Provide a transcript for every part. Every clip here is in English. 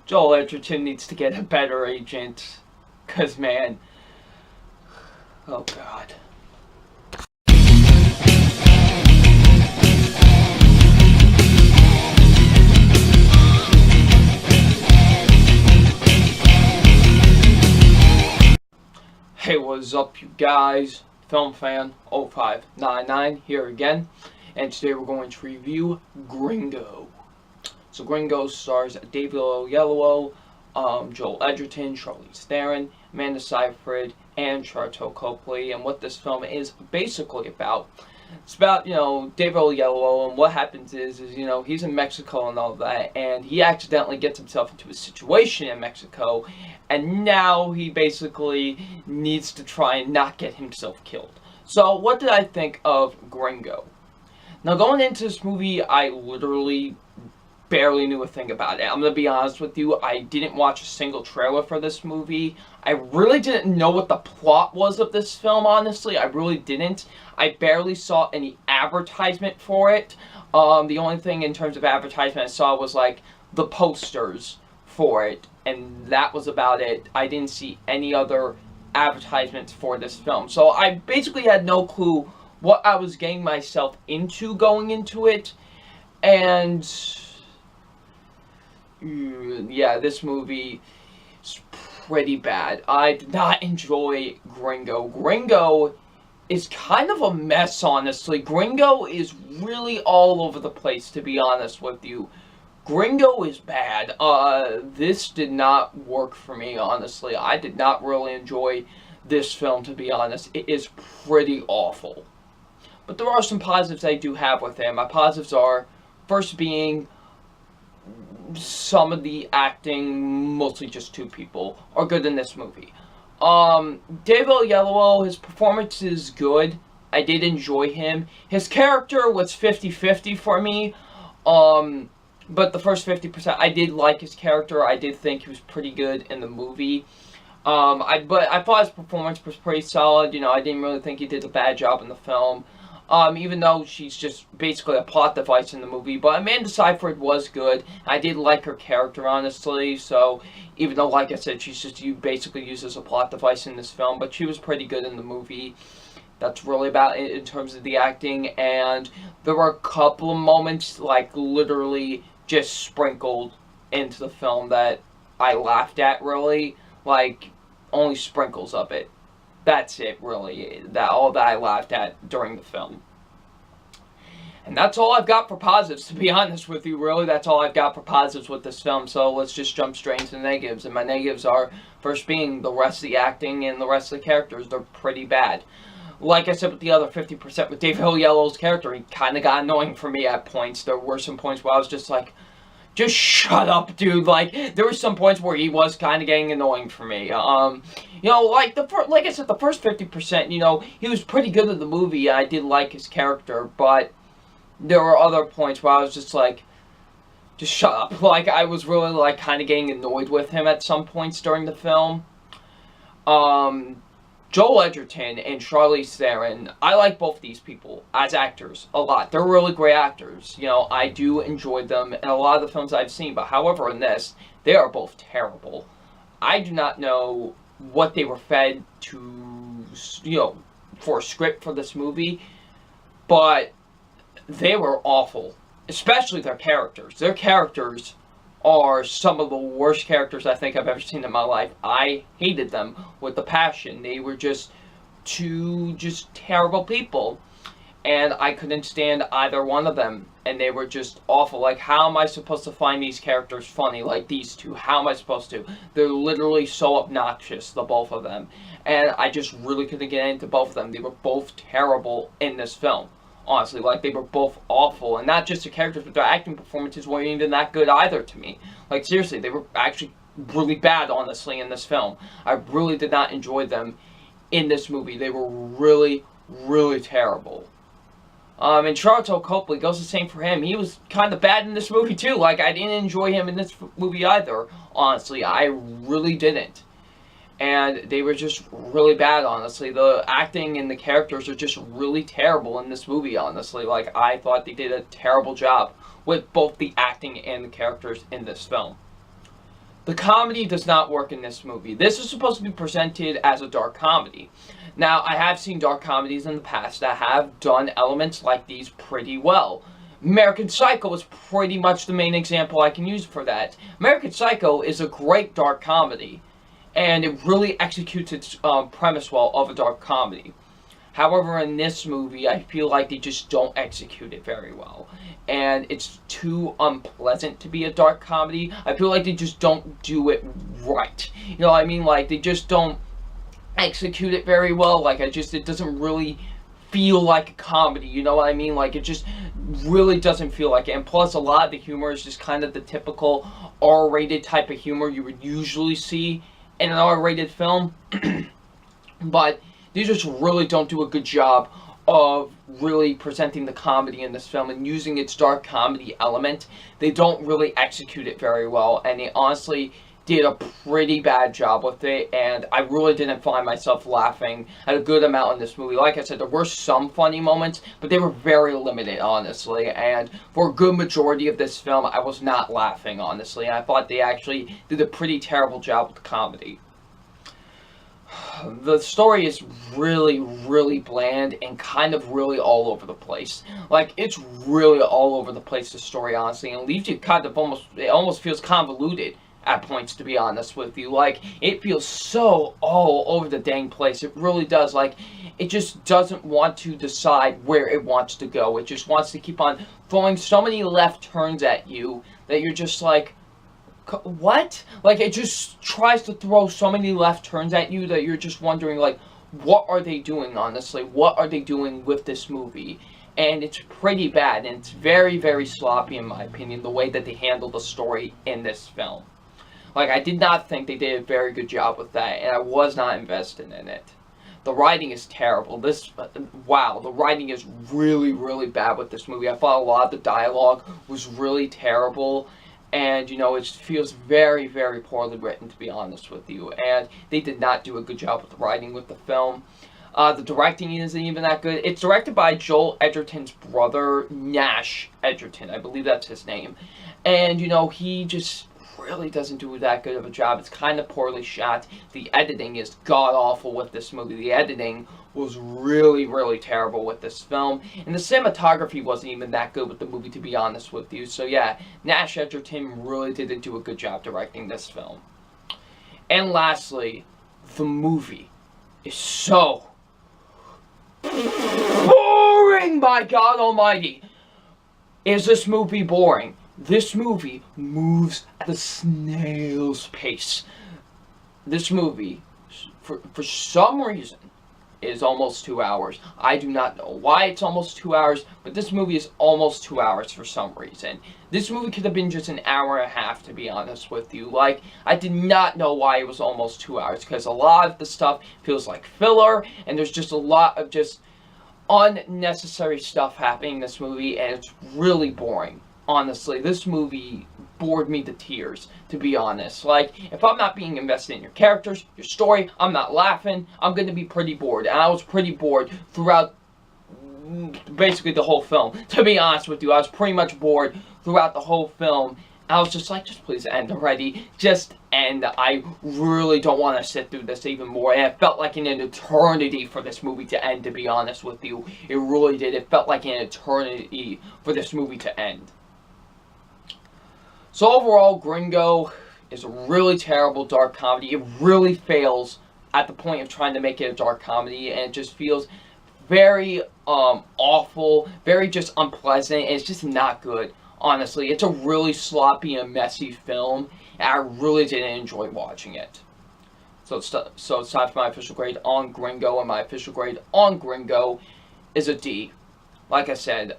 Joel Edgerton needs to get a better agent. Cause man, oh god. Hey, what's up, you guys? Film fan 0599 here again, and today we're going to review Gringo. So Gringo stars David Oyelowo, Joel Edgerton, Charlize Theron, Amanda Seyfried, and Charlton Copley. And what this film is basically about, it's about, David Oyelowo, and what happens is he's in Mexico and all that, and he accidentally gets himself into a situation in Mexico, and now he basically needs to try and not get himself killed. So what did I think of Gringo? Now, going into this movie, I literally barely knew a thing about it. I'm going to be honest with you, I didn't watch a single trailer for this movie. I really didn't know what the plot was of this film, honestly. I really didn't. I barely saw any advertisement for it. The only thing in terms of advertisement I saw was like the posters for it, and that was about it. I didn't see any other advertisements for this film. So I basically had no clue what I was getting myself into going into it. And yeah, this movie is pretty bad. I did not enjoy Gringo. Gringo is kind of a mess, honestly. Gringo is really all over the place, to be honest with you. Gringo is bad. This did not work for me, honestly. I did not really enjoy this film, to be honest. It is pretty awful. But there are some positives I do have with it. My positives are, first being, some of the acting, mostly just two people, are good in this movie. David Oyelowo, his performance is good. I did enjoy him. His character was 50-50 for me. But the first 50%, I did like his character. I did think he was pretty good in the movie. But I thought his performance was pretty solid. I didn't really think he did a bad job in the film. Even though she's just basically a plot device in the movie. But Amanda Seyfried was good. I did like her character, honestly. So, even though, like I said, she's just basically used as a plot device in this film. But she was pretty good in the movie. That's really about it in terms of the acting. And there were a couple of moments, like, literally just sprinkled into the film that I laughed at, really. Like, only sprinkles of it. That's it, really. All that I laughed at during the film. And that's all I've got for positives, to be honest with you, really. That's all I've got for positives with this film. So let's just jump straight into the negatives. And my negatives are, first being, the rest of the acting and the rest of the characters. They're pretty bad. Like I said with the other 50% with David Oyelowo's character, he kind of got annoying for me at points. There were some points where I was just like, just shut up, dude. Like, there were some points where he was kind of getting annoying for me. Like I said, the first 50%, he was pretty good in the movie. I did like his character, but there were other points where I was just like, just shut up. Like, I was really, like, kind of getting annoyed with him at some points during the film. Joel Edgerton and Charlize Theron, I like both these people as actors a lot. They're really great actors. I do enjoy them in a lot of the films I've seen. But however, in this, they are both terrible. I do not know what they were fed to, for a script for this movie. But they were awful. Especially their characters. Their characters are some of the worst characters I think I've ever seen in my life. I hated them with a passion. They were just two terrible people. And I couldn't stand either one of them. And they were just awful. Like, how am I supposed to find these characters funny? Like these two. How am I supposed to? They're literally so obnoxious, the both of them. And I just really couldn't get into both of them. They were both terrible in this film. Honestly, like, they were both awful. And not just the characters, but their acting performances weren't even that good either to me. Like, seriously, they were actually really bad, honestly, in this film. I really did not enjoy them in this movie. They were really, really terrible. And Charlton Copley goes the same for him. He was kind of bad in this movie, too. Like, I didn't enjoy him in this movie either, honestly. I really didn't. And they were just really bad, honestly. The acting and the characters are just really terrible in this movie, honestly. Like, I thought they did a terrible job with both the acting and the characters in this film. The comedy does not work in this movie. This is supposed to be presented as a dark comedy. Now, I have seen dark comedies in the past that have done elements like these pretty well. American Psycho is pretty much the main example I can use for that. American Psycho is a great dark comedy, and it really executes its premise well of a dark comedy. However, in this movie, I feel like they just don't execute it very well. And it's too unpleasant to be a dark comedy. I feel like they just don't do it right. You know what I mean? Like, they just don't execute it very well. Like, it doesn't really feel like a comedy. You know what I mean? Like, it just really doesn't feel like it. And plus, a lot of the humor is just kind of the typical R-rated type of humor you would usually see in an R-rated film. But they just really don't do a good job of really presenting the comedy in this film and using its dark comedy element. They don't really execute it very well, and they honestly did a pretty bad job with it, and I really didn't find myself laughing at a good amount in this movie. Like I said, there were some funny moments, but they were very limited, honestly, and for a good majority of this film, I was not laughing, honestly. I thought they actually did a pretty terrible job with the comedy. The story is really, really bland and kind of really all over the place. Like, it's really all over the place, the story, honestly, and leaves you kind of it almost feels convoluted at points, to be honest with you. Like, it feels so all over the dang place. It really does. Like, it just doesn't want to decide where it wants to go. It just wants to keep on throwing so many left turns at you that you're just like, what? Like, it just tries to throw so many left turns at you that you're just wondering, like, what are they doing, honestly? What are they doing with this movie? And it's pretty bad, and it's very, very sloppy, in my opinion, the way that they handle the story in this film. Like, I did not think they did a very good job with that, and I was not invested in it. The writing is terrible. Wow, the writing is really, really bad with this movie. I thought a lot of the dialogue was really terrible. And, you know, it feels very, very poorly written, to be honest with you. And they did not do a good job with the writing with the film. The directing isn't even that good. It's directed by Joel Edgerton's brother, Nash Edgerton. I believe that's his name. And, you know, he just really doesn't do that good of a job. It's kind of poorly shot. The editing is god-awful with this movie. The editing was really, really terrible with this film. And the cinematography wasn't even that good with the movie, to be honest with you. So yeah, Nash Edgerton really didn't do a good job directing this film. And lastly, the movie is so boring, by God almighty. Is this movie boring? This movie moves at a snail's pace. This movie, for some reason, is almost 2 hours. I do not know why it's almost 2 hours, but this movie is almost 2 hours for some reason. This movie could have been just an hour and a half, to be honest with you. Like, I did not know why it was almost 2 hours, because a lot of the stuff feels like filler, and there's just a lot of just unnecessary stuff happening in this movie, and it's really boring. Honestly, this movie bored me to tears, to be honest. Like, if I'm not being invested in your characters, your story, I'm not laughing, I'm going to be pretty bored. And I was pretty bored throughout basically the whole film. To be honest with you, I was pretty much bored throughout the whole film. I was just like, just please end already. Just end. I really don't want to sit through this even more. And it felt like an eternity for this movie to end, to be honest with you. It really did. It felt like an eternity for this movie to end. So overall, Gringo is a really terrible dark comedy. It really fails at the point of trying to make it a dark comedy, and it just feels very awful, very just unpleasant, and it's just not good, honestly. It's a really sloppy and messy film, and I really didn't enjoy watching it. So it's time for my official grade on Gringo, and my official grade on Gringo is a D. Like I said,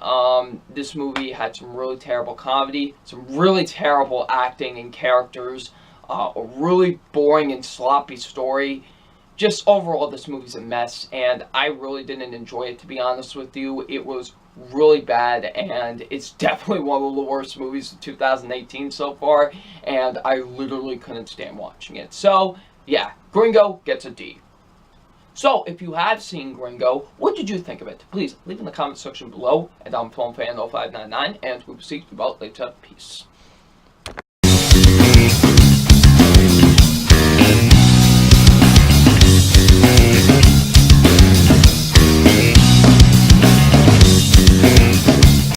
this movie had some really terrible comedy, some really terrible acting and characters, a really boring and sloppy story. Just overall, this movie's a mess, and I really didn't enjoy it, to be honest with you. It was really bad, and it's definitely one of the worst movies of 2018 so far, and I literally couldn't stand watching it. So, yeah, Gringo gets a D. So, if you have seen Gringo, what did you think of it? Please leave in the comment section below. And I'm FilmFan0599, and we will see you about later. Peace.